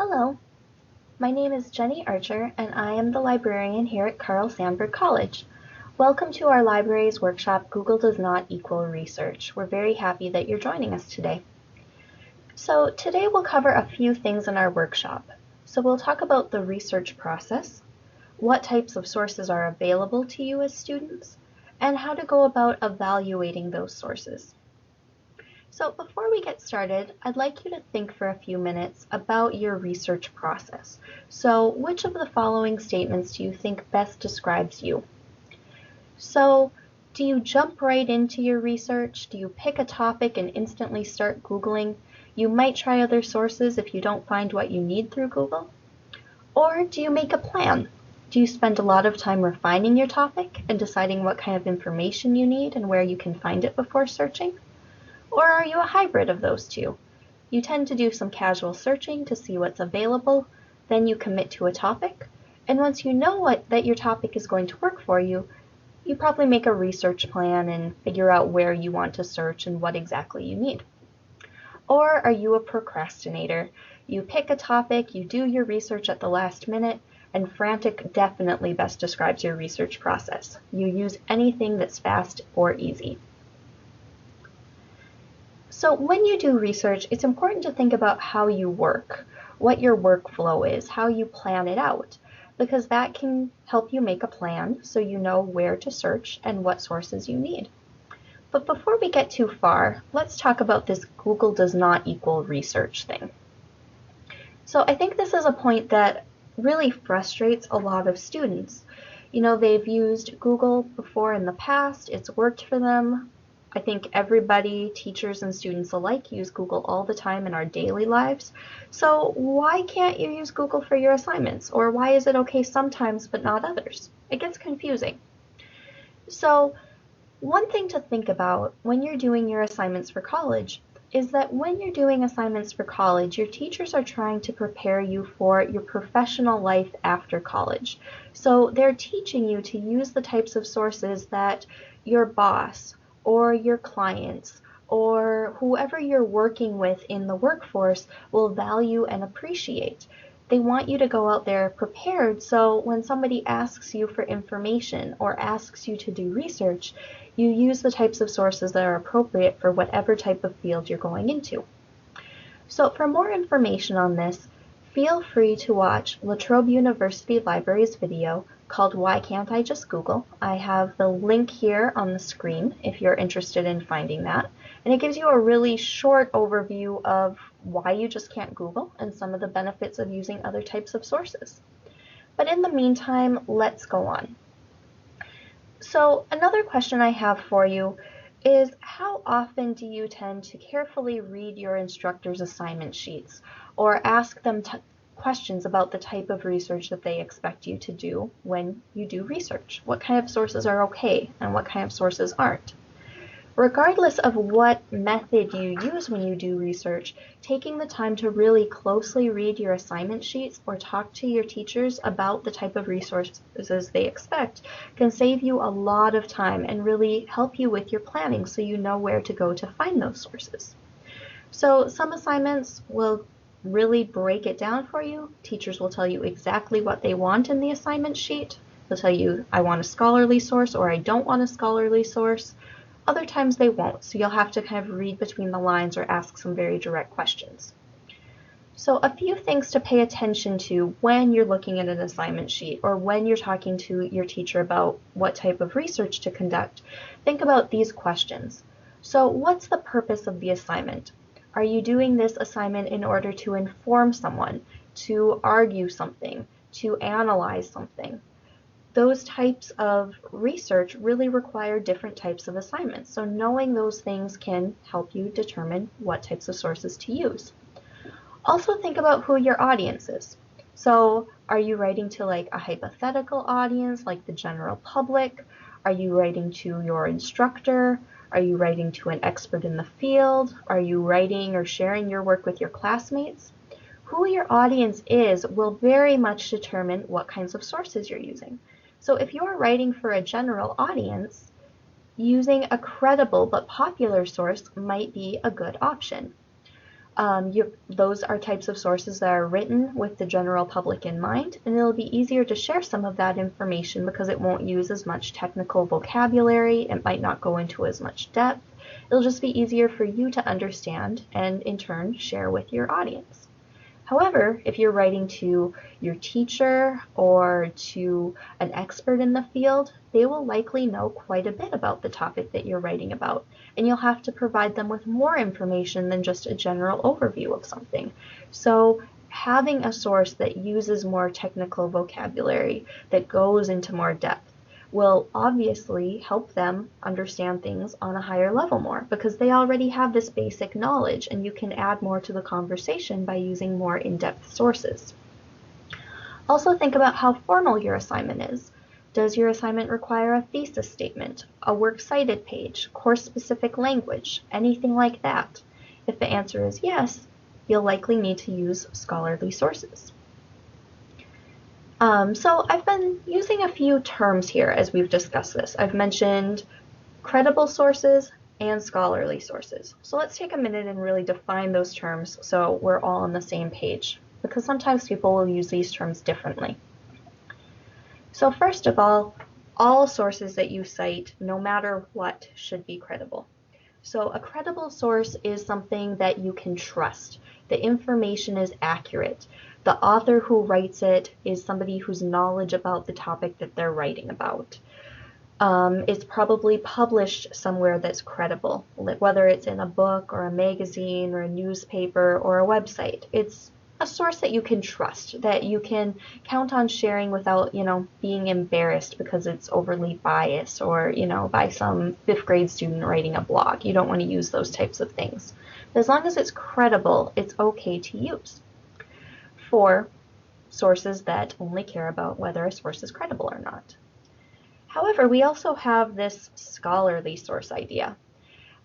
Hello, my name is Jenny Archer and I am the librarian here at Carl Sandburg College. Welcome to our library's workshop, Google Does Not Equal Research. We're very happy that you're joining us today. So today we'll cover a few things in our workshop. So we'll talk about the research process, what types of sources are available to you as students, and how to go about evaluating those sources. So before we get started, I'd like you to think for a few minutes about your research process. So which of the following statements do you think best describes you? So do you jump right into your research? Do you pick a topic and instantly start Googling? You might try other sources if you don't find what you need through Google. Or do you make a plan? Do you spend a lot of time refining your topic and deciding what kind of information you need and where you can find it before searching? Or are you a hybrid of those two? You tend to do some casual searching to see what's available, then you commit to a topic, and once you know that your topic is going to work for you, you probably make a research plan and figure out where you want to search and what exactly you need. Or are you a procrastinator? You pick a topic, you do your research at the last minute, and frantic definitely best describes your research process. You use anything that's fast or easy. So when you do research, it's important to think about how you work, what your workflow is, how you plan it out, because that can help you make a plan so you know where to search and what sources you need. But before we get too far, let's talk about this Google does not equal research thing. So I think this is a point that really frustrates a lot of students. You know, they've used Google before in the past, it's worked for them. I think everybody, teachers and students alike, use Google all the time in our daily lives. So why can't you use Google for your assignments? Or why is it okay sometimes but not others? It gets confusing. So one thing to think about when you're doing your assignments for college is that when you're doing assignments for college, your teachers are trying to prepare you for your professional life after college. So they're teaching you to use the types of sources that your boss, or your clients, or whoever you're working with in the workforce will value and appreciate. They want you to go out there prepared, so when somebody asks you for information or asks you to do research, you use the types of sources that are appropriate for whatever type of field you're going into. So for more information on this, feel free to watch La Trobe University Library's video called Why Can't I Just Google? I have the link here on the screen if you're interested in finding that. And it gives you a really short overview of why you just can't Google and some of the benefits of using other types of sources. But in the meantime, let's go on. So another question I have for you is how often do you tend to carefully read your instructor's assignment sheets or ask them questions about the type of research that they expect you to do when you do research? What kind of sources are okay and what kind of sources aren't? Regardless of what method you use when you do research, taking the time to really closely read your assignment sheets or talk to your teachers about the type of resources they expect can save you a lot of time and really help you with your planning so you know where to go to find those sources. So some assignments will really break it down for you. Teachers will tell you exactly what they want in the assignment sheet. They'll tell you, I want a scholarly source or I don't want a scholarly source. Other times they won't, so you'll have to kind of read between the lines or ask some very direct questions. So a few things to pay attention to when you're looking at an assignment sheet or when you're talking to your teacher about what type of research to conduct. Think about these questions. So what's the purpose of the assignment? Are you doing this assignment in order to inform someone, to argue something, to analyze something? Those types of research really require different types of assignments. So knowing those things can help you determine what types of sources to use. Also think about who your audience is. So are you writing to like a hypothetical audience, like the general public? Are you writing to your instructor? Are you writing to an expert in the field? Are you writing or sharing your work with your classmates? Who your audience is will very much determine what kinds of sources you're using. So if you're writing for a general audience, using a credible but popular source might be a good option. Those are types of sources that are written with the general public in mind, and it'll be easier to share some of that information because it won't use as much technical vocabulary, it might not go into as much depth. It'll just be easier for you to understand and in turn share with your audience. However, if you're writing to your teacher or to an expert in the field, they will likely know quite a bit about the topic that you're writing about, and you'll have to provide them with more information than just a general overview of something. So having a source that uses more technical vocabulary, that goes into more depth, will obviously help them understand things on a higher level more because they already have this basic knowledge, and you can add more to the conversation by using more in-depth sources. Also think about how formal your assignment is. Does your assignment require a thesis statement, a works cited page, course-specific language, anything like that? If the answer is yes, you'll likely need to use scholarly sources. So I've been using a few terms here as we've discussed this. I've mentioned credible sources and scholarly sources. So let's take a minute and really define those terms so we're all on the same page, because sometimes people will use these terms differently. So first of all sources that you cite, no matter what, should be credible. So a credible source is something that you can trust. The information is accurate. The author who writes it is somebody whose knowledge about the topic that they're writing about. It's probably published somewhere that's credible, whether it's in a book or a magazine or a newspaper or a website. It's a source that you can trust, that you can count on sharing without, being embarrassed because it's overly biased or, by some 5th grade student writing a blog. You don't want to use those types of things. But as long as it's credible, it's okay to use. For sources that only care about whether a source is credible or not. However, we also have this scholarly source idea.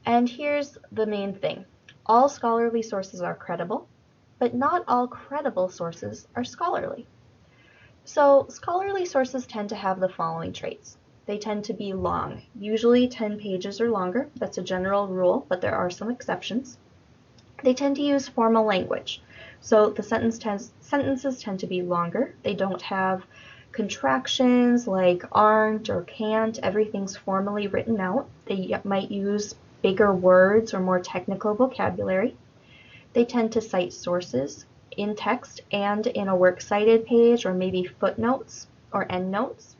And here's the main thing. All scholarly sources are credible, but not all credible sources are scholarly. So scholarly sources tend to have the following traits. They tend to be long, usually 10 pages or longer. That's a general rule, but there are some exceptions. They tend to use formal language. So the sentences tend to be longer. They don't have contractions like aren't or can't. Everything's formally written out. They might use bigger words or more technical vocabulary. They tend to cite sources in text and in a works cited page or maybe footnotes or endnotes.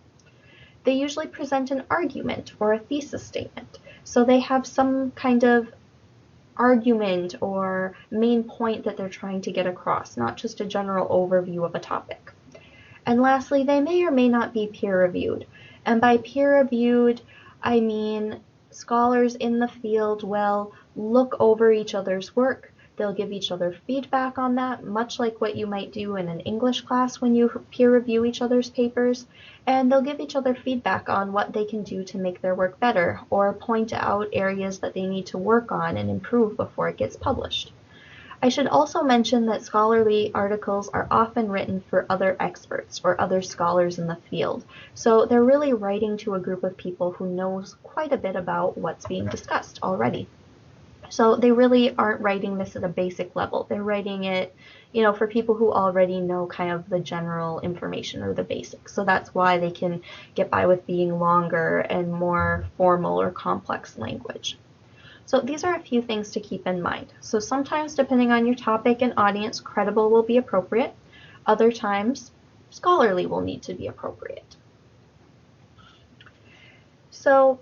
They usually present an argument or a thesis statement. So they have some kind of argument or main point that they're trying to get across, not just a general overview of a topic. And lastly, they may or may not be peer-reviewed. And by peer-reviewed, I mean scholars in the field will look over each other's work. They'll give each other feedback on that, much like what you might do in an English class when you peer review each other's papers, and they'll give each other feedback on what they can do to make their work better, or point out areas that they need to work on and improve before it gets published. I should also mention that scholarly articles are often written for other experts or other scholars in the field, so they're really writing to a group of people who knows quite a bit about what's being discussed already. So they really aren't writing this at a basic level. They're writing it, for people who already know kind of the general information or the basics. So that's why they can get by with being longer and more formal or complex language. So these are a few things to keep in mind. So sometimes, depending on your topic and audience, credible will be appropriate. Other times, scholarly will need to be appropriate. So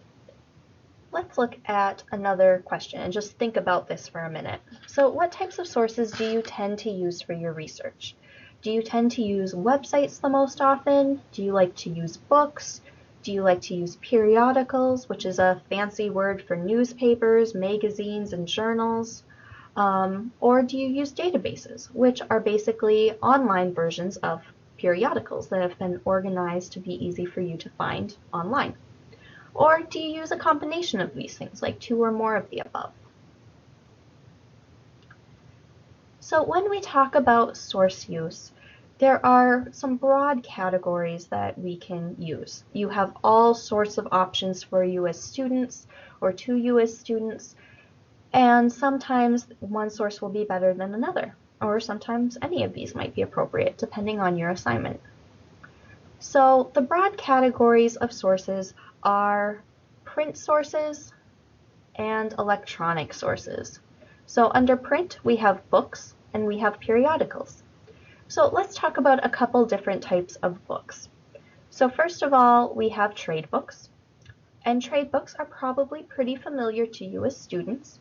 let's look at another question and just think about this for a minute. So what types of sources do you tend to use for your research? Do you tend to use websites the most often? Do you like to use books? Do you like to use periodicals, which is a fancy word for newspapers, magazines, and journals? Or do you use databases, which are basically online versions of periodicals that have been organized to be easy for you to find online? Or do you use a combination of these things, like 2 or more of the above? So when we talk about source use, there are some broad categories that we can use. You have all sorts of options for you as students or to you as students. And sometimes one source will be better than another, or sometimes any of these might be appropriate depending on your assignment. So the broad categories of sources are print sources and electronic sources. So under print, we have books and we have periodicals. So let's talk about a couple different types of books. So first of all, we have trade books. And trade books are probably pretty familiar to you as students.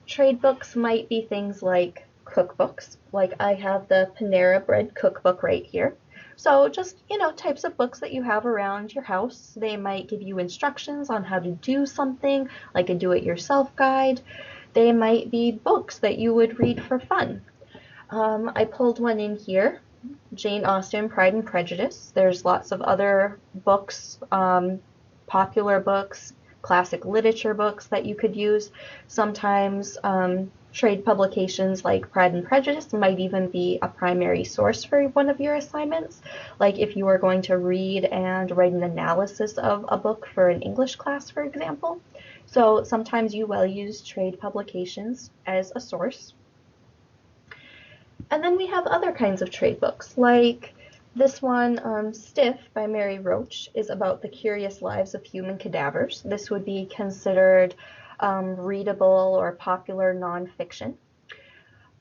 Trade books might be things like cookbooks, like I have the Panera Bread cookbook right here. So just, types of books that you have around your house. They might give you instructions on how to do something, like a do-it-yourself guide. They might be books that you would read for fun. I pulled one in here, Jane Austen, Pride and Prejudice. There's lots of other books, popular books, classic literature books that you could use. Sometimes trade publications like Pride and Prejudice might even be a primary source for one of your assignments, like if you are going to read and write an analysis of a book for an English class, for example. So sometimes you will use trade publications as a source. And then we have other kinds of trade books, like this one, Stiff by Mary Roach, is about the curious lives of human cadavers. This would be considered readable or popular nonfiction.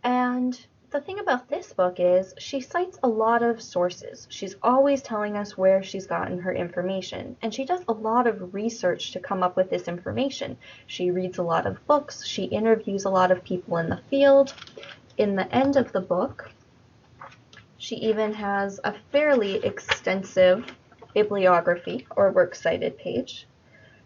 And the thing about this book is she cites a lot of sources. She's always telling us where she's gotten her information, and she does a lot of research to come up with this information. She reads a lot of books, she interviews a lot of people in the field. In the end of the book, she even has a fairly extensive bibliography or works cited page.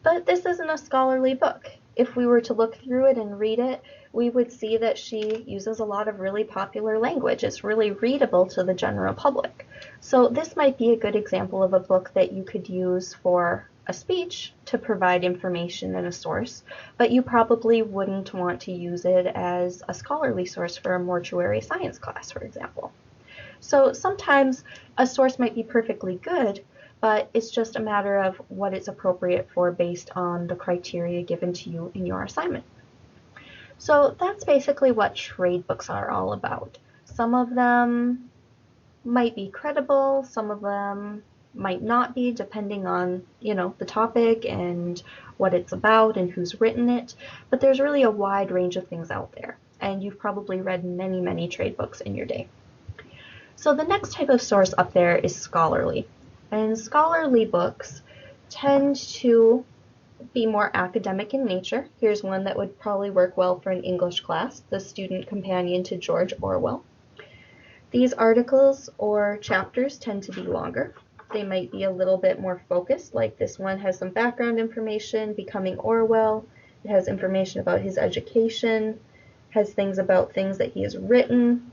But this isn't a scholarly book. If we were to look through it and read it, we would see that she uses a lot of really popular language. It's really readable to the general public. So this might be a good example of a book that you could use for a speech to provide information and a source, but you probably wouldn't want to use it as a scholarly source for a mortuary science class, for example. So sometimes a source might be perfectly good, but it's just a matter of what it's appropriate for based on the criteria given to you in your assignment. So that's basically what trade books are all about. Some of them might be credible, some of them might not be, depending on, the topic and what it's about and who's written it, but there's really a wide range of things out there, and you've probably read many, many trade books in your day. So the next type of source up there is scholarly, and scholarly books tend to be more academic in nature. Here's one that would probably work well for an English class, The Student Companion to George Orwell. These articles or chapters tend to be longer. They might be a little bit more focused, like this one has some background information, Becoming Orwell. It has information about his education, has things about things that he has written.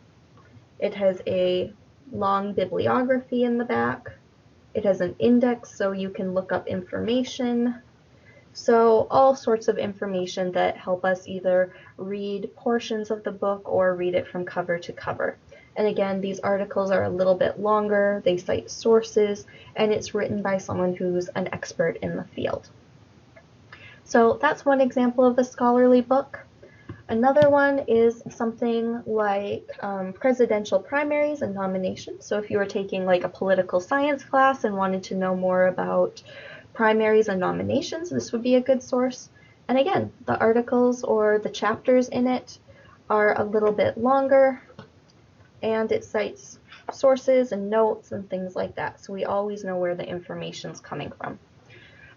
It has a long bibliography in the back. It has an index so you can look up information. So all sorts of information that help us either read portions of the book or read it from cover to cover. And again, these articles are a little bit longer, they cite sources, and it's written by someone who's an expert in the field. So that's one example of a scholarly book. Another one is something like presidential primaries and nominations. So if you were taking like a political science class and wanted to know more about primaries and nominations, this would be a good source. And again, the articles or the chapters in it are a little bit longer, and it cites sources and notes and things like that, so we always know where the information's coming from.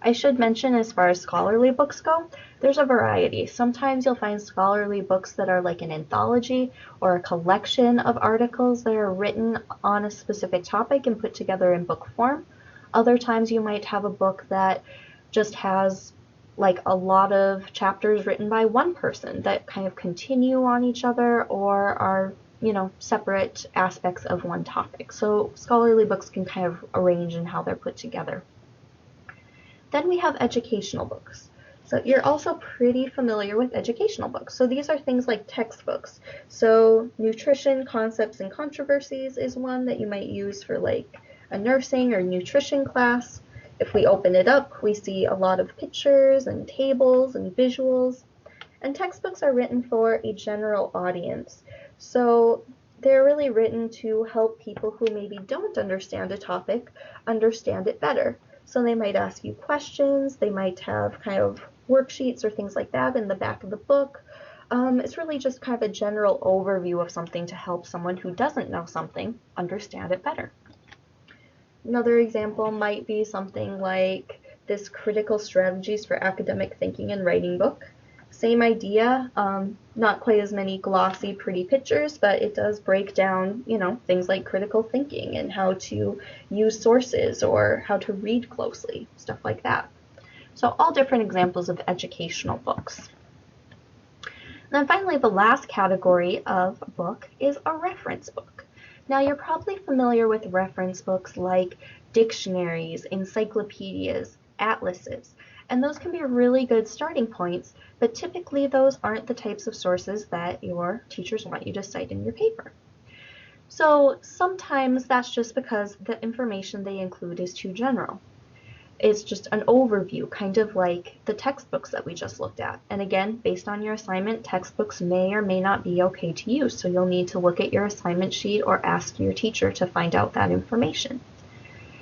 I should mention, as far as scholarly books go, there's a variety. Sometimes you'll find scholarly books that are like an anthology or a collection of articles that are written on a specific topic and put together in book form. Other times you might have a book that just has like a lot of chapters written by one person that kind of continue on each other or are separate aspects of one topic. So scholarly books can kind of arrange in how they're put together. Then we have educational books. So you're also pretty familiar with educational books. So these are things like textbooks. So Nutrition, Concepts, and Controversies is one that you might use for like a nursing or nutrition class. If we open it up, we see a lot of pictures and tables and visuals. And textbooks are written for a general audience. So they're really written to help people who maybe don't understand a topic understand it better. So they might ask you questions, they might have kind of worksheets or things like that in the back of the book. It's really just kind of a general overview of something to help someone who doesn't know something understand it better. Another example might be something like this Critical Strategies for Academic Thinking and Writing book. Same idea, not quite as many glossy, pretty pictures, but it does break down, things like critical thinking and how to use sources or how to read closely, stuff like that. So all different examples of educational books. And then finally, the last category of book is a reference book. Now, you're probably familiar with reference books like dictionaries, encyclopedias, atlases, and those can be really good starting points, but typically those aren't the types of sources that your teachers want you to cite in your paper. So sometimes that's just because the information they include is too general. It's just an overview, kind of like the textbooks that we just looked at. And again, based on your assignment, textbooks may or may not be okay to use, so you'll need to look at your assignment sheet or ask your teacher to find out that information.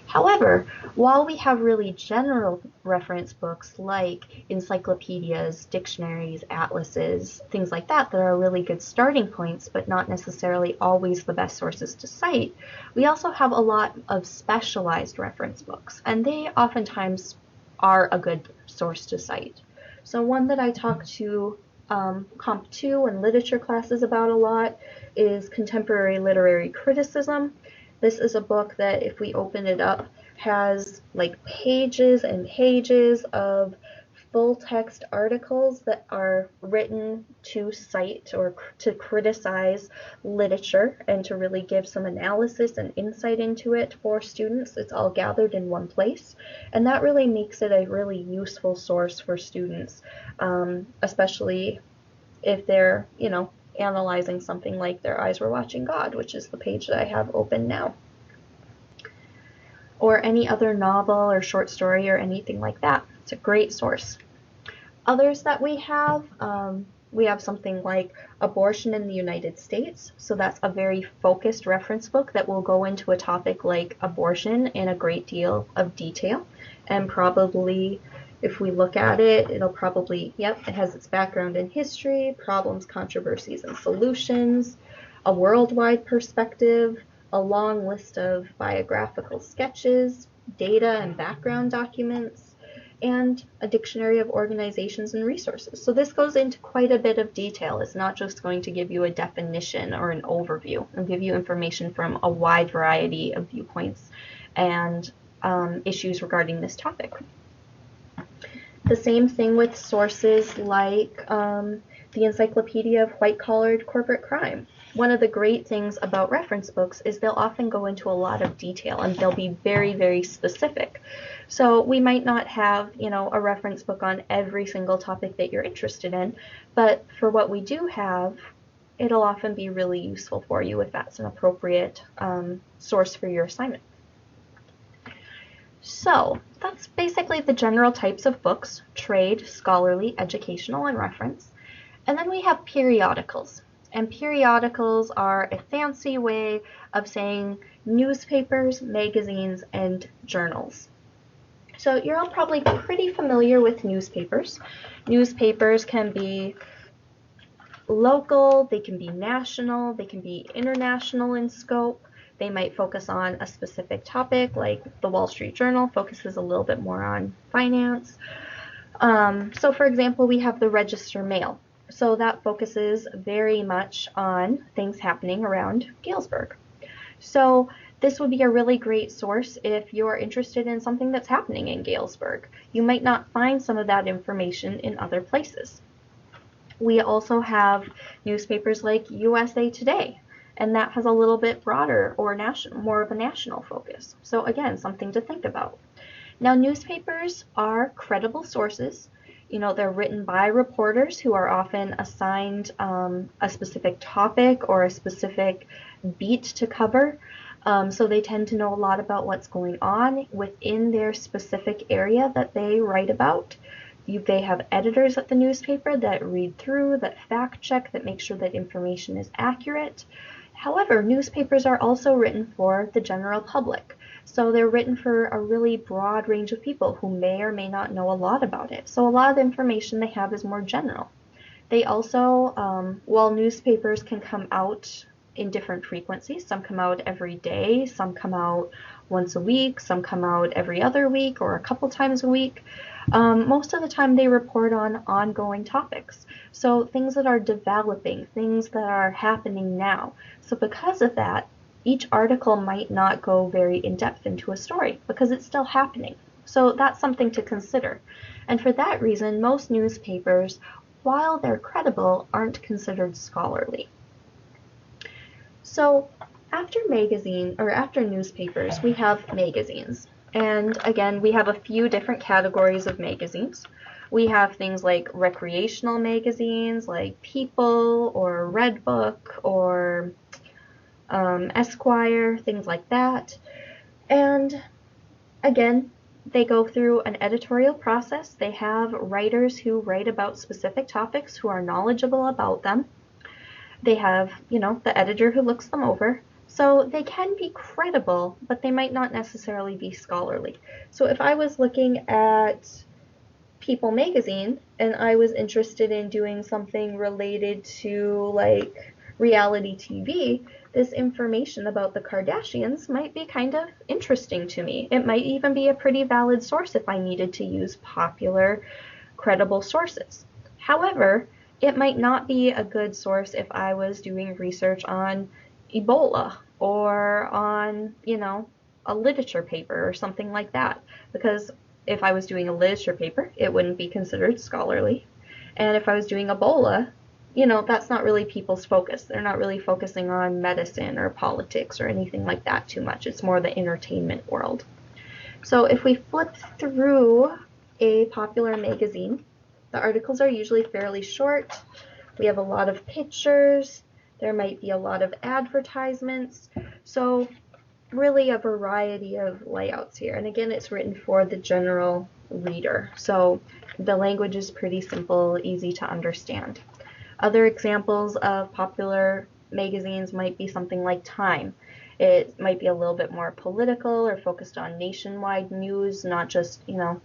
However, while we have really general reference books like encyclopedias, dictionaries, atlases, things like that that are really good starting points, but not necessarily always the best sources to cite, we also have a lot of specialized reference books, and they oftentimes are a good source to cite. So one that I talk to Comp 2 and literature classes about a lot is Contemporary Literary Criticism. This is a book that, if we open it up, has like pages and pages of full text articles that are written to cite or to criticize literature and to really give some analysis and insight into it for students. It's all gathered in one place, and that really makes it a really useful source for students, especially if they're, analyzing something like Their Eyes Were Watching God, which is the page that I have open now, or any other novel or short story or anything like that. It's a great source. Others that we have something like Abortion in the United States. So that's a very focused reference book that will go into a topic like abortion in a great deal of detail, and probably, if we look at it, it'll probably, it has its background in history, problems, controversies, and solutions, a worldwide perspective, a long list of biographical sketches, data and background documents, and a dictionary of organizations and resources. So this goes into quite a bit of detail. It's not just going to give you a definition or an overview. It'll give you information from a wide variety of viewpoints and issues regarding this topic. The same thing with sources like the Encyclopedia of White-Collared Corporate Crime. One of the great things about reference books is they'll often go into a lot of detail, and they'll be very, very specific. So we might not have, a reference book on every single topic that you're interested in, but for what we do have, it'll often be really useful for you if that's an appropriate source for your assignment. So that's basically the general types of books: trade, scholarly, educational, and reference. And then we have periodicals. And periodicals are a fancy way of saying newspapers, magazines, and journals. So you're all probably pretty familiar with newspapers. Newspapers can be local, they can be national, they can be international in scope. They might focus on a specific topic, like the Wall Street Journal focuses a little bit more on finance. So for example, we have the RegisterMail. So that focuses very much on things happening around Galesburg. So this would be a really great source if you're interested in something that's happening in Galesburg. You might not find some of that information in other places. We also have newspapers like USA Today, and that has a little bit broader or more of a national focus. So again, something to think about. Now, newspapers are credible sources. They're written by reporters who are often assigned a specific topic or a specific beat to cover. So they tend to know a lot about what's going on within their specific area that they write about. They have editors at the newspaper that read through, that fact check, that make sure that information is accurate. However, newspapers are also written for the general public. So they're written for a really broad range of people who may or may not know a lot about it. So a lot of the information they have is more general. They also, while newspapers can come out in different frequencies, some come out every day, some come out once a week, some come out every other week or a couple times a week. Most of the time they report on ongoing topics. So things that are developing, things that are happening now. So because of that, each article might not go very in-depth into a story because it's still happening. So that's something to consider. And for that reason, most newspapers, while they're credible, aren't considered scholarly. So after newspapers, we have magazines. And again, we have a few different categories of magazines. We have things like recreational magazines, like People or Redbook or Esquire, things like that. And again, they go through an editorial process. They have writers who write about specific topics who are knowledgeable about them. They have, the editor who looks them over. So they can be credible, but they might not necessarily be scholarly. So if I was looking at People magazine and I was interested in doing something related to like reality TV, this information about the Kardashians might be kind of interesting to me. It might even be a pretty valid source if I needed to use popular, credible sources. However, it might not be a good source if I was doing research on Ebola or on, a literature paper or something like that. Because if I was doing a literature paper, it wouldn't be considered scholarly. And if I was doing Ebola, that's not really people's focus. They're not really focusing on medicine or politics or anything like that too much. It's more the entertainment world. So if we flip through a popular magazine, the articles are usually fairly short. We have a lot of pictures. There might be a lot of advertisements. So really a variety of layouts here. And again, it's written for the general reader. So the language is pretty simple, easy to understand. Other examples of popular magazines might be something like Time. It might be a little bit more political or focused on nationwide news, not just,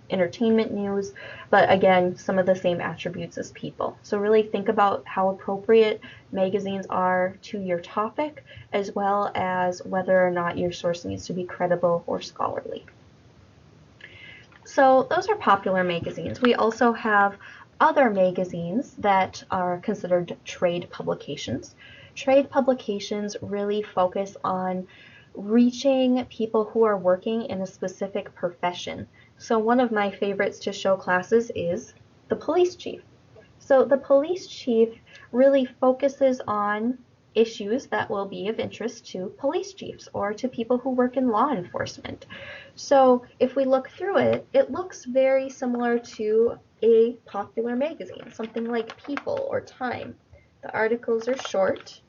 entertainment news, but again, some of the same attributes as People. So really think about how appropriate magazines are to your topic, as well as whether or not your source needs to be credible or scholarly. So those are popular magazines. We also have other magazines that are considered trade publications. Trade publications really focus on reaching people who are working in a specific profession. So one of my favorites to show classes is the police chief. So the police chief really focuses on issues that will be of interest to police chiefs or to people who work in law enforcement. So if we look through it, it looks very similar to a popular magazine, something like People or Time. The articles are short.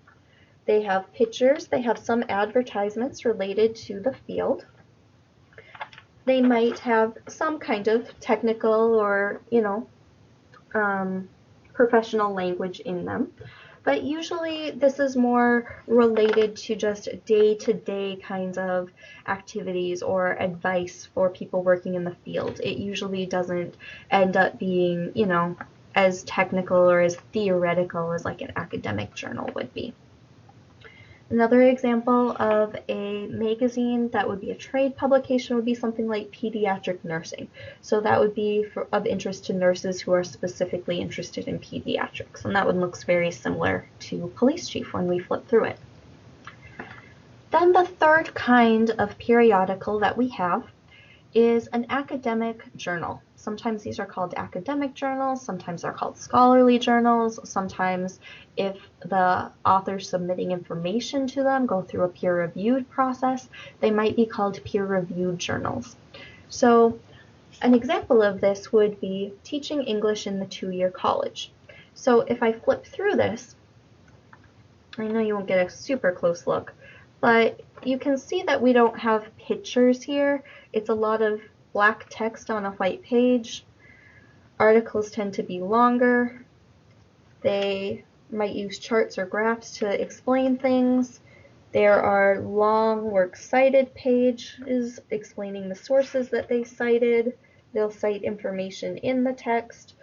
They have pictures. They have some advertisements related to the field. They might have some kind of technical or, professional language in them. But usually this is more related to just day-to-day kinds of activities or advice for people working in the field. It usually doesn't end up being, as technical or as theoretical as like an academic journal would be. Another example of a magazine that would be a trade publication would be something like Pediatric Nursing. So that would be of interest to nurses who are specifically interested in pediatrics. And that one looks very similar to Police Chief when we flip through it. Then the third kind of periodical that we have is an academic journal. Sometimes these are called academic journals, sometimes they're called scholarly journals, sometimes if the authors submitting information to them go through a peer-reviewed process, they might be called peer-reviewed journals. So an example of this would be Teaching English in the Two-Year College. So if I flip through this, I know you won't get a super close look, but you can see that we don't have pictures here. It's a lot of black text on a white page. Articles tend to be longer. They might use charts or graphs to explain things. There are long works cited pages explaining the sources that they cited. They'll cite information in the text.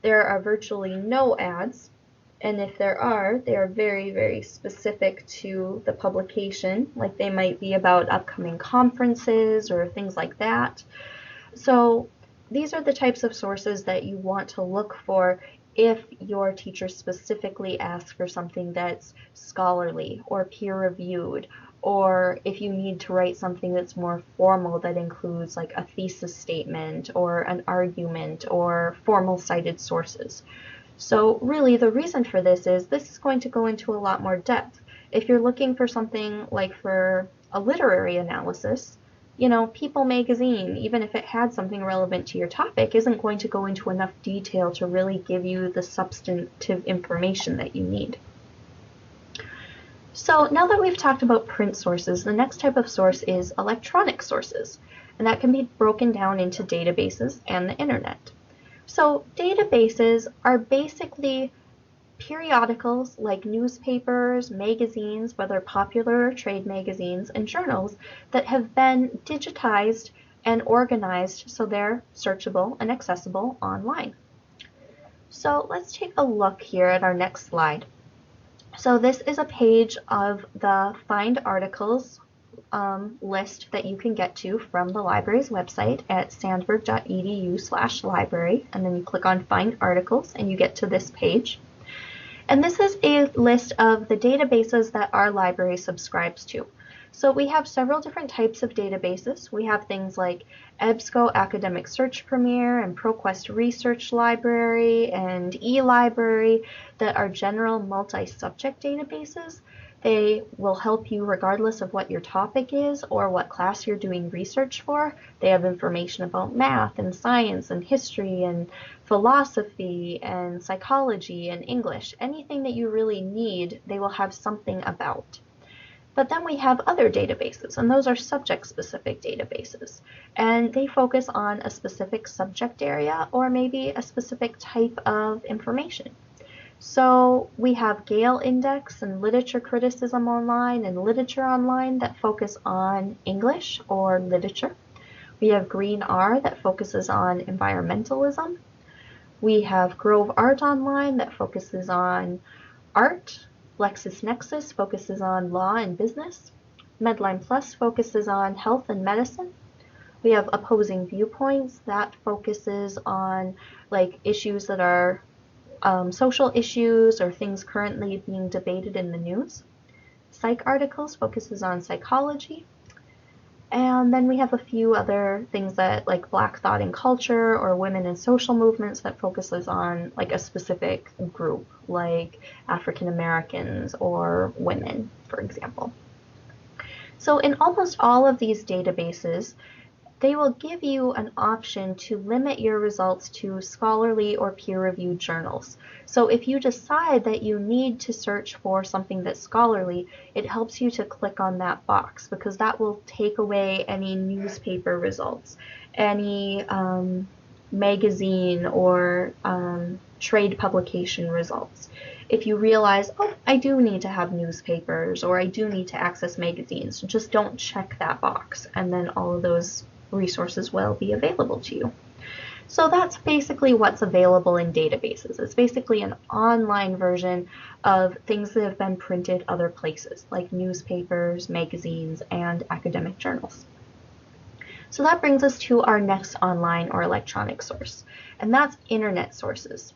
There are virtually no ads, and if there are, they are very, very specific to the publication, like they might be about upcoming conferences or things like that. So these are the types of sources that you want to look for if your teacher specifically asks for something that's scholarly or peer-reviewed, or if you need to write something that's more formal that includes like a thesis statement or an argument or formal cited sources. So really the reason for this is going to go into a lot more depth. If you're looking for something like for a literary analysis, you know, People magazine, even if it had something relevant to your topic, isn't going to go into enough detail to really give you the substantive information that you need. So now that we've talked about print sources, the next type of source is electronic sources, and that can be broken down into databases and the internet. So databases are basically periodicals like newspapers, magazines, whether popular or trade magazines, and journals that have been digitized and organized so they're searchable and accessible online. So let's take a look here at our next slide. So this is a page of the Find Articles list that you can get to from the library's website at sandberg.edu/library, and then you click on Find Articles and you get to this page. And this is a list of the databases that our library subscribes to. So we have several different types of databases. We have things like EBSCO Academic Search Premier and ProQuest Research Library and eLibrary that are general multi-subject databases. They will help you regardless of what your topic is or what class you're doing research for. They have information about math and science and history and philosophy and psychology and English. Anything that you really need, they will have something about. But then we have other databases, and those are subject-specific databases. And they focus on a specific subject area or maybe a specific type of information. So we have Gale Index and Literature Criticism Online and Literature Online that focus on English or literature. We have Green R that focuses on environmentalism. We have Grove Art Online that focuses on art. LexisNexis focuses on law and business. Medline Plus focuses on health and medicine. We have Opposing Viewpoints that focuses on like issues that are social issues or things currently being debated in the news. Psych Articles focuses on psychology. And then we have a few other things that like Black Thought and Culture or Women in Social Movements that focuses on like a specific group like African Americans or women, for example. So in almost all of these databases, they will give you an option to limit your results to scholarly or peer-reviewed journals. So if you decide that you need to search for something that's scholarly, it helps you to click on that box because that will take away any newspaper results, any magazine or trade publication results. If you realize, oh, I do need to have newspapers or I do need to access magazines, just don't check that box, and then all of those resources will be available to you. So that's basically what's available in databases. It's basically an online version of things that have been printed other places, like newspapers, magazines, and academic journals. So that brings us to our next online or electronic source, and that's internet sources.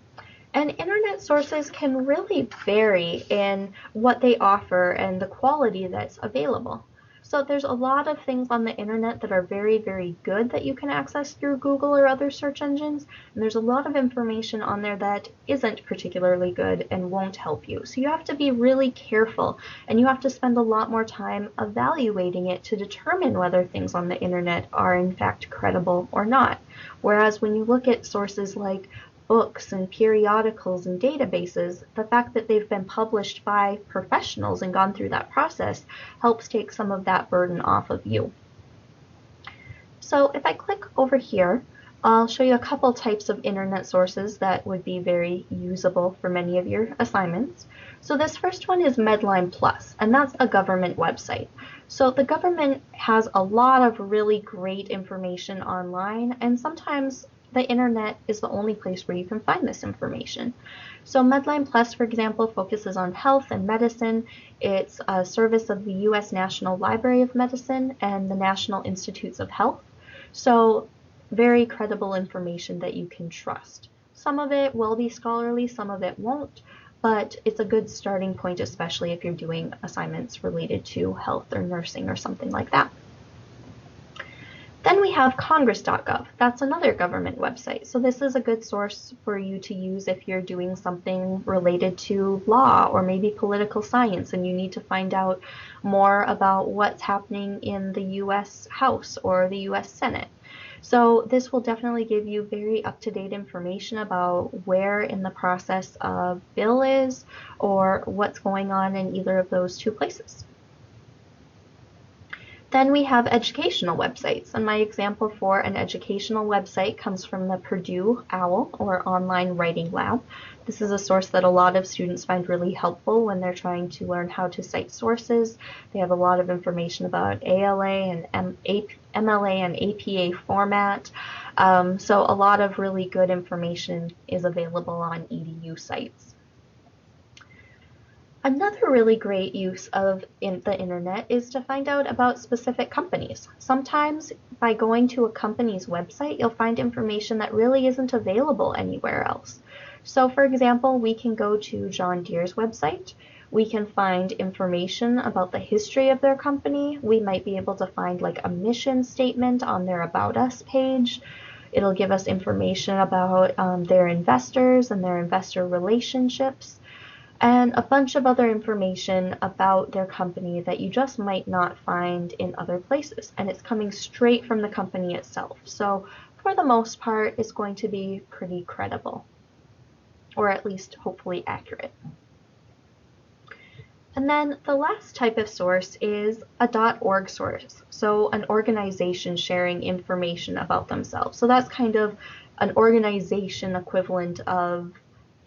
And internet sources can really vary in what they offer and the quality that's available. So there's a lot of things on the internet that are very, very good that you can access through Google or other search engines, and there's a lot of information on there that isn't particularly good and won't help you. So you have to be really careful, and you have to spend a lot more time evaluating it to determine whether things on the internet are in fact credible or not. Whereas when you look at sources like books and periodicals and databases, the fact that they've been published by professionals and gone through that process helps take some of that burden off of you. So if I click over here, I'll show you a couple types of internet sources that would be very usable for many of your assignments. So this first one is Medline Plus, and that's a government website. So the government has a lot of really great information online, and sometimes the internet is the only place where you can find this information. So Medline Plus, for example, focuses on health and medicine. It's a service of the U.S. National Library of Medicine and the National Institutes of Health. So very credible information that you can trust. Some of it will be scholarly, some of it won't, but it's a good starting point, especially if you're doing assignments related to health or nursing or something like that. Then we have congress.gov. That's another government website. So this is a good source for you to use if you're doing something related to law or maybe political science and you need to find out more about what's happening in the US House or the US Senate. So this will definitely give you very up-to-date information about where in the process of bill is or what's going on in either of those two places. Then we have educational websites, and my example for an educational website comes from the Purdue OWL, or Online Writing Lab. This is a source that a lot of students find really helpful when they're trying to learn how to cite sources. They have a lot of information about ALA and MLA and APA format, so a lot of really good information is available on EDU sites. Another really great use of the internet is to find out about specific companies. Sometimes by going to a company's website, you'll find information that really isn't available anywhere else. So for example, we can go to John Deere's website. We can find information about the history of their company. We might be able to find like a mission statement on their About Us page. It'll give us information about their investors and their investor relationships, and a bunch of other information about their company that you just might not find in other places. And it's coming straight from the company itself. So for the most part, it's going to be pretty credible, or at least hopefully accurate. And then the last type of source is a .org source, so an organization sharing information about themselves. So that's kind of an organization equivalent of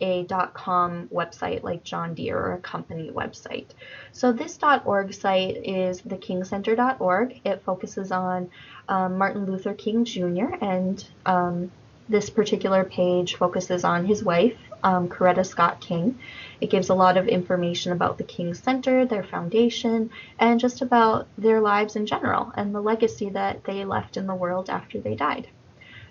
a .com website like John Deere or a company website. So this .org site is thekingcenter.org. It focuses on Martin Luther King Jr. and this particular page focuses on his wife, Coretta Scott King. It gives a lot of information about the King Center, their foundation, and just about their lives in general and the legacy that they left in the world after they died.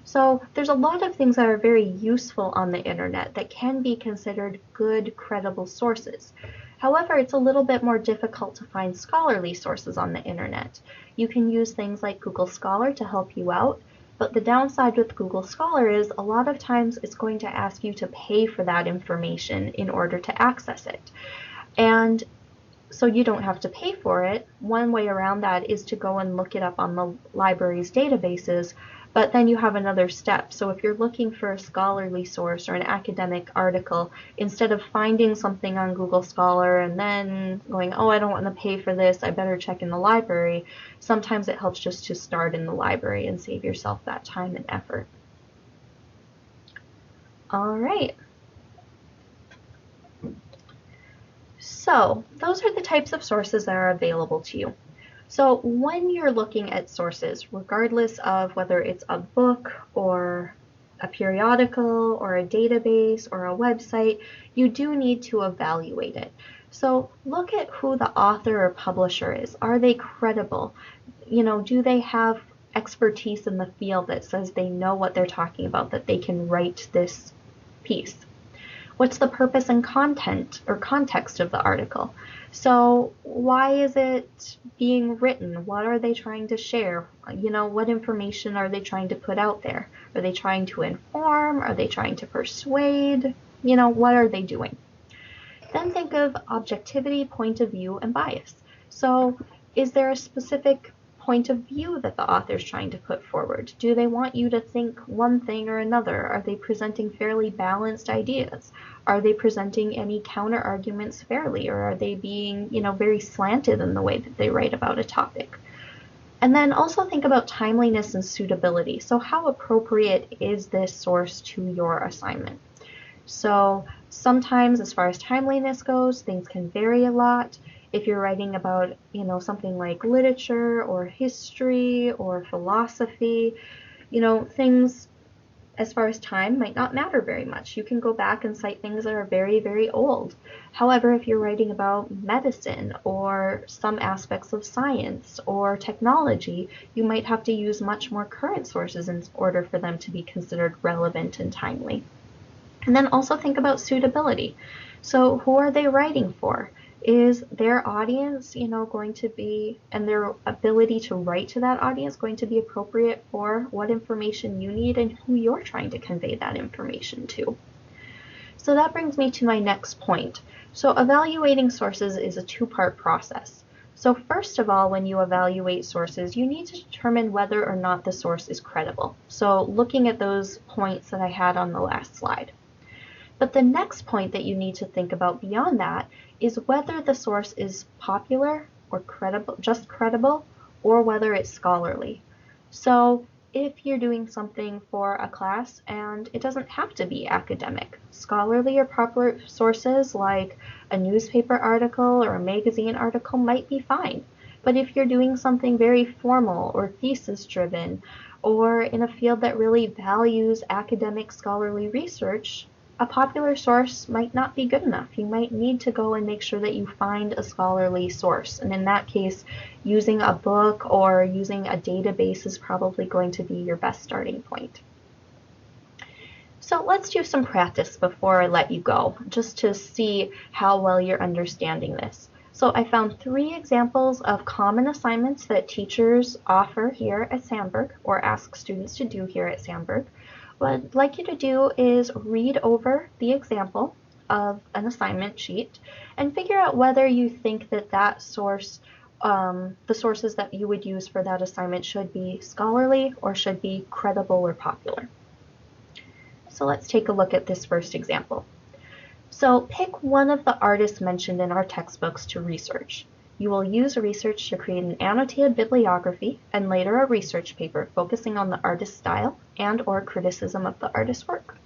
So there's a lot of things that are very useful on the internet that can be considered good, credible sources. However, it's a little bit more difficult to find scholarly sources on the internet. You can use things like Google Scholar to help you out, but the downside with Google Scholar is a lot of times it's going to ask you to pay for that information in order to access it. And so you don't have to pay for it. One way around that is to go and look it up on the library's databases, but then you have another step. So if you're looking for a scholarly source or an academic article, instead of finding something on Google Scholar and then going, oh, I don't want to pay for this, I better check in the library, sometimes it helps just to start in the library and save yourself that time and effort. All right. So those are the types of sources that are available to you. So when you're looking at sources, regardless of whether it's a book or a periodical or a database or a website, you do need to evaluate it. So look at who the author or publisher is. Are they credible? You know, do they have expertise in the field that says they know what they're talking about, that they can write this piece? What's the purpose and content or context of the article? So why is it being written? What are they trying to share? You know, what information are they trying to put out there? Are they trying to inform? Are they trying to persuade? You know, what are they doing? Then think of objectivity, point of view, and bias. So is there a specific point of view that the author is trying to put forward? Do they want you to think one thing or another? Are they presenting fairly balanced ideas? Are they presenting any counter arguments fairly, or are they being, you know, very slanted in the way that they write about a topic? And then also think about timeliness and suitability. So how appropriate is this source to your assignment? So sometimes as far as timeliness goes, things can vary a lot. If you're writing about, something like literature or history or philosophy, things as far as time might not matter very much. You can go back and cite things that are very, very old. However, if you're writing about medicine or some aspects of science or technology, you might have to use much more current sources in order for them to be considered relevant and timely. And then also think about suitability. So who are they writing for? Is their audience, going to be, and their ability to write to that audience going to be appropriate for what information you need and who you're trying to convey that information to? So that brings me to my next point. So evaluating sources is a two-part process. So first of all, when you evaluate sources, you need to determine whether or not the source is credible. So looking at those points that I had on the last slide. But the next point that you need to think about beyond that is whether the source is popular or credible, just credible, or whether it's scholarly. So if you're doing something for a class, and it doesn't have to be academic, scholarly or popular sources like a newspaper article or a magazine article might be fine. But if you're doing something very formal or thesis driven, or in a field that really values academic scholarly research, a popular source might not be good enough. You might need to go and make sure that you find a scholarly source. And in that case, using a book or using a database is probably going to be your best starting point. So let's do some practice before I let you go, just to see how well you're understanding this. So I found 3 examples of common assignments that teachers offer here at Sandburg, or ask students to do here at Sandburg. What I'd like you to do is read over the example of an assignment sheet and figure out whether you think that source, the sources that you would use for that assignment should be scholarly or should be credible or popular. So let's take a look at this first example. So pick one of the artists mentioned in our textbooks to research. You will use research to create an annotated bibliography and later a research paper focusing on the artist's style and/or criticism of the artist's work.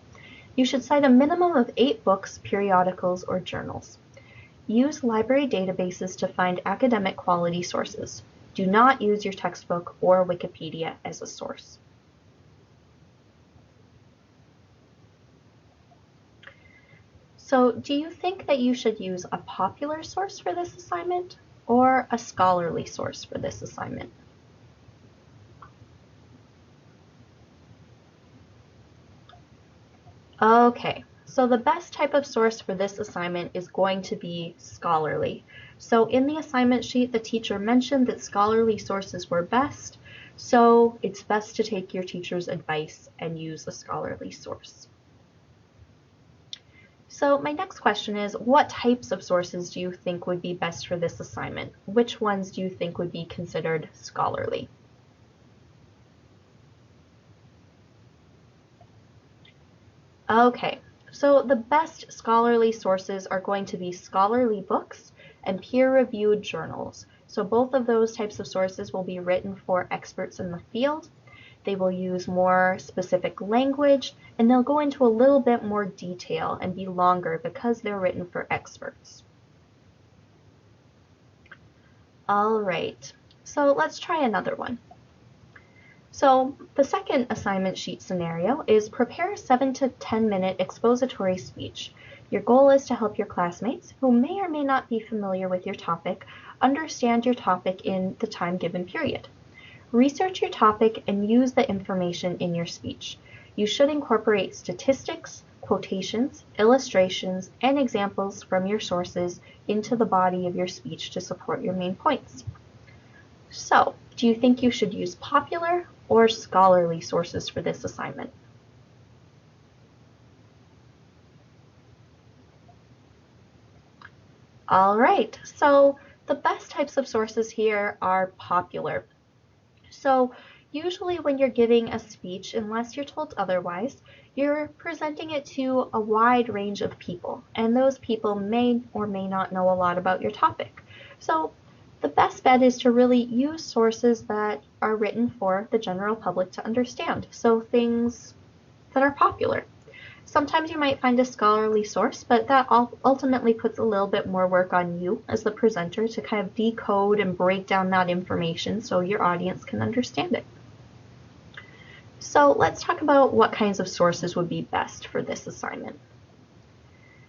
You should cite a minimum of 8 books, periodicals, or journals. Use library databases to find academic quality sources. Do not use your textbook or Wikipedia as a source. So, do you think that you should use a popular source for this assignment or a scholarly source for this assignment? Okay, so the best type of source for this assignment is going to be scholarly. So in the assignment sheet, the teacher mentioned that scholarly sources were best, so it's best to take your teacher's advice and use a scholarly source. So my next question is, what types of sources do you think would be best for this assignment? Which ones do you think would be considered scholarly? Okay, so the best scholarly sources are going to be scholarly books and peer-reviewed journals. So both of those types of sources will be written for experts in the field. They will use more specific language, and they'll go into a little bit more detail and be longer because they're written for experts. All right, so let's try another one. So the second assignment sheet scenario is prepare a 7 to 10 minute expository speech. Your goal is to help your classmates, who may or may not be familiar with your topic, understand your topic in the time given period. Research your topic and use the information in your speech. You should incorporate statistics, quotations, illustrations, and examples from your sources into the body of your speech to support your main points. So, do you think you should use popular or scholarly sources for this assignment? All right, so the best types of sources here are popular. So usually when you're giving a speech, unless you're told otherwise, you're presenting it to a wide range of people, and those people may or may not know a lot about your topic. So the best bet is to really use sources that are written for the general public to understand. So things that are popular. Sometimes you might find a scholarly source, but that ultimately puts a little bit more work on you as the presenter to kind of decode and break down that information so your audience can understand it. So let's talk about what kinds of sources would be best for this assignment.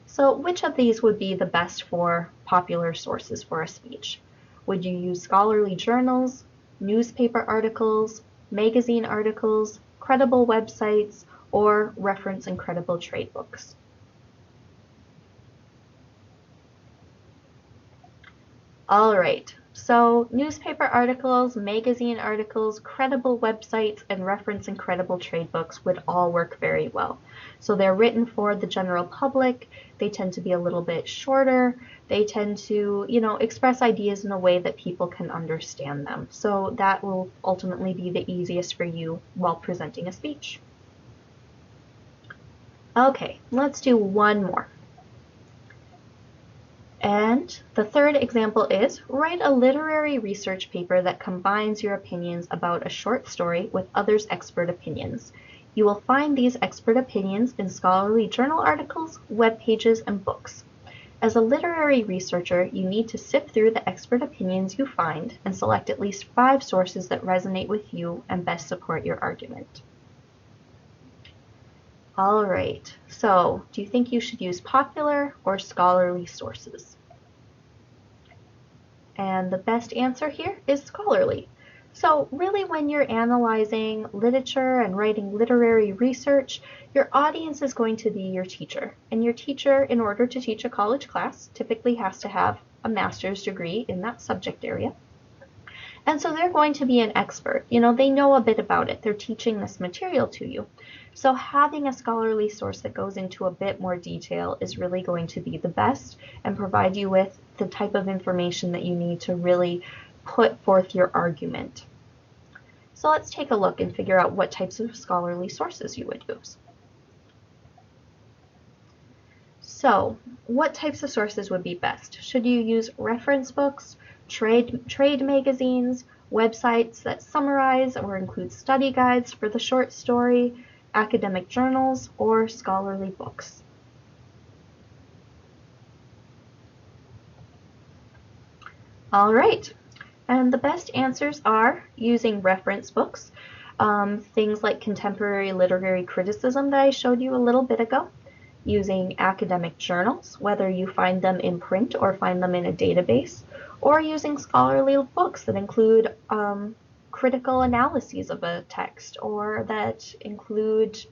So which of these would be the best for popular sources for a speech? Would you use scholarly journals, newspaper articles, magazine articles, credible websites, or reference and credible trade books? All right, so newspaper articles, magazine articles, credible websites, and reference and credible trade books would all work very well. So they're written for the general public. They tend to be a little bit shorter. They tend to, express ideas in a way that people can understand them. So that will ultimately be the easiest for you while presenting a speech. Okay, let's do one more. And the third example is write a literary research paper that combines your opinions about a short story with others' expert opinions. You will find these expert opinions in scholarly journal articles, web pages, and books. As a literary researcher, you need to sift through the expert opinions you find and select at least 5 sources that resonate with you and best support your argument. All right, so do you think you should use popular or scholarly sources? And the best answer here is scholarly. So really when you're analyzing literature and writing literary research, your audience is going to be your teacher. And your teacher, in order to teach a college class, typically has to have a master's degree in that subject area. And so they're going to be an expert. They know a bit about it. They're teaching this material to you. So having a scholarly source that goes into a bit more detail is really going to be the best and provide you with the type of information that you need to really put forth your argument. So let's take a look and figure out what types of scholarly sources you would use. So what types of sources would be best? Should you use reference books, trade magazines, websites that summarize or include study guides for the short story, academic journals, or scholarly books? All right, and the best answers are using reference books, things like contemporary literary criticism that I showed you a little bit ago, using academic journals, whether you find them in print or find them in a database, or using scholarly books that include critical analyses of a text, or that include,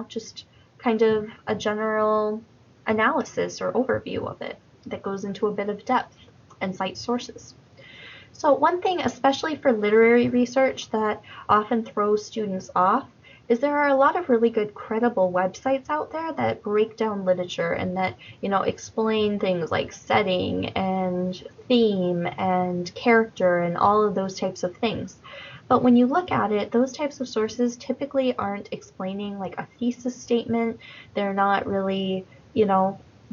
just kind of a general analysis or overview of it that goes into a bit of depth and cite sources. So one thing, especially for literary research, that often throws students off is there are a lot of really good credible websites out there that break down literature and that, explain things like setting and theme and character and all of those types of things. But when you look at it, those types of sources typically aren't explaining like a thesis statement. They're not really,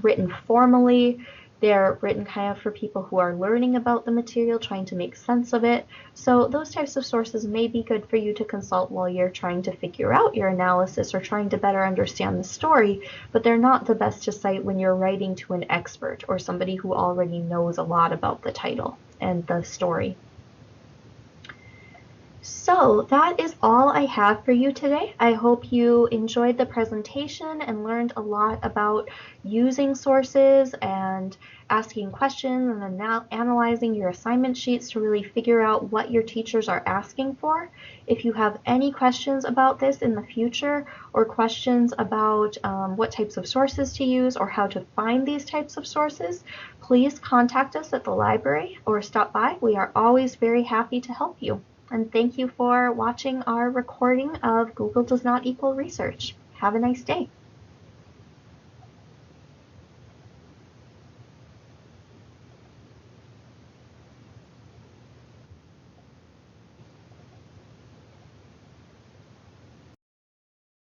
written formally. They're written kind of for people who are learning about the material, trying to make sense of it. So those types of sources may be good for you to consult while you're trying to figure out your analysis or trying to better understand the story, but they're not the best to cite when you're writing to an expert or somebody who already knows a lot about the title and the story. So that is all I have for you today. I hope you enjoyed the presentation and learned a lot about using sources and asking questions and analyzing your assignment sheets to really figure out what your teachers are asking for. If you have any questions about this in the future or questions about what types of sources to use or how to find these types of sources, please contact us at the library or stop by. We are always very happy to help you. And thank you for watching our recording of Google Does Not Equal Research. Have a nice day.